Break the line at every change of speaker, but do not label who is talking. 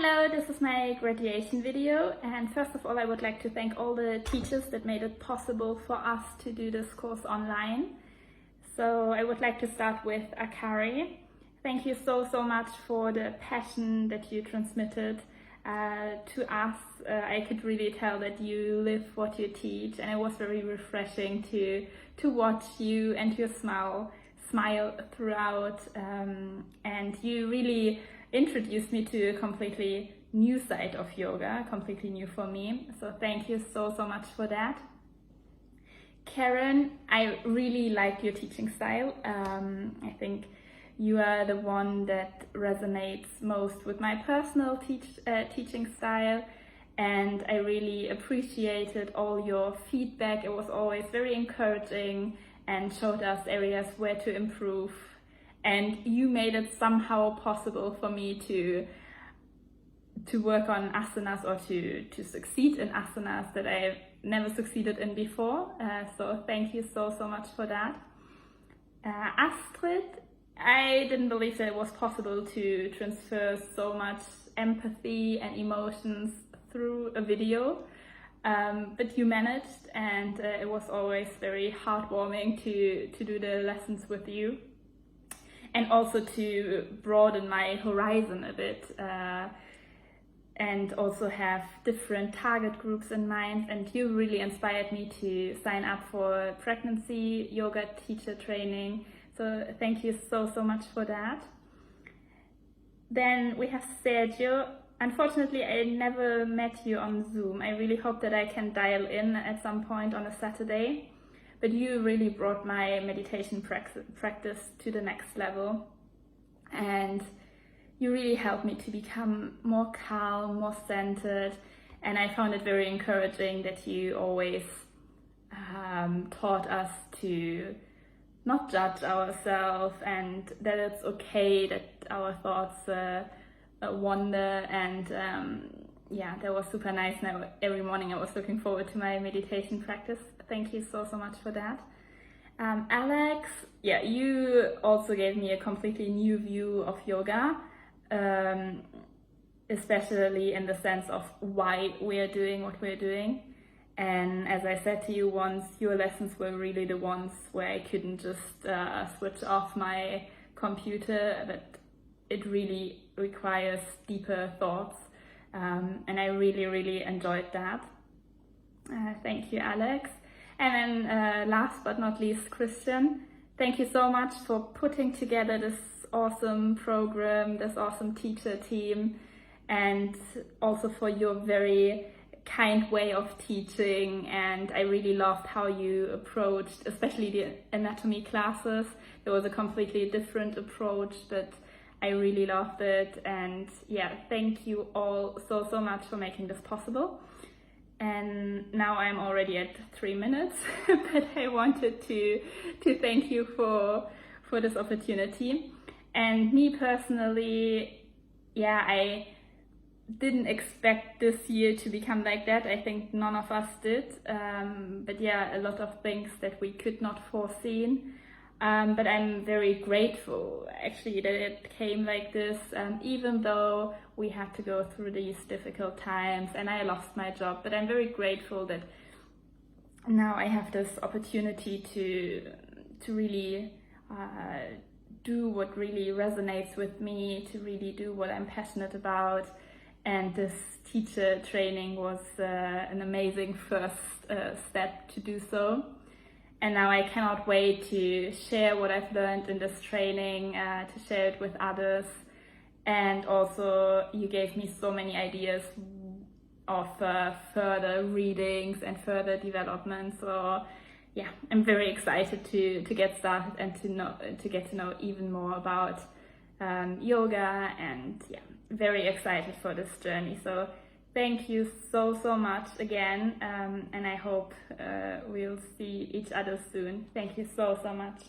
Hello, this is my graduation video, and first of all I would like to thank all the teachers that made it possible for us to do this course online. So I would like to start with Akari. Thank you so much for the passion that you transmitted to us. I could really tell that you live what you teach, and it was very refreshing to watch you and your smile throughout, and you really introduced me to a completely new side of yoga, completely new for me. So thank you so much for that. Karen, I really like your teaching style. I think you are the one that resonates most with my personal teaching style, and I really appreciated all your feedback. It was always very encouraging and showed us areas where to improve. And you made it somehow possible for me to work on asanas or to succeed in asanas that I've never succeeded in before. So thank you so much for that. Astrid, I didn't believe that it was possible to transfer so much empathy and emotions through a video, but you managed, and it was always very heartwarming to do the lessons with you. And also to broaden my horizon a bit, and also have different target groups in mind. And you really inspired me to sign up for pregnancy yoga teacher training. So thank you so much for that. Then we have Sergio. Unfortunately, I never met you on Zoom. I really hope that I can dial in at some point on a Saturday. But you really brought my meditation practice to the next level, and you really helped me to become more calm, more centered, and I found it very encouraging that you always taught us to not judge ourselves, and that it's okay that our thoughts wander, and yeah, that was super nice. Now every morning I was looking forward to my meditation practice. Thank you so much for that. Alex, yeah, you also gave me a completely new view of yoga, especially in the sense of why we're doing what we're doing. And as I said to you once, your lessons were really the ones where I couldn't just switch off my computer, but it really requires deeper thoughts. And I really enjoyed that. Thank you, Alex. And then last but not least, Christian, thank you so much for putting together this awesome program, this awesome teacher team, and also for your very kind way of teaching. And I really loved how you approached, especially the anatomy classes. There was a completely different approach, but I really loved it. And yeah, thank you all so much for making this possible. And now I'm already at 3 minutes, but I wanted to thank you for this opportunity. And me personally, yeah, I didn't expect this year to become like that. I think none of us did. But yeah, a lot of things that we could not foresee. But I'm very grateful actually that it came like this, even though we had to go through these difficult times and I lost my job. But I'm very grateful that now I have this opportunity to really do what really resonates with me, to really do what I'm passionate about. And this teacher training was an amazing first step to do so. And now I cannot wait to share what I've learned in this training, to share it with others. And also you gave me so many ideas of further readings and further development. So yeah, I'm very excited to get started and to get to know even more about yoga, and yeah, very excited for this journey. So thank you so much again, and I hope we'll see each other soon. Thank you so much.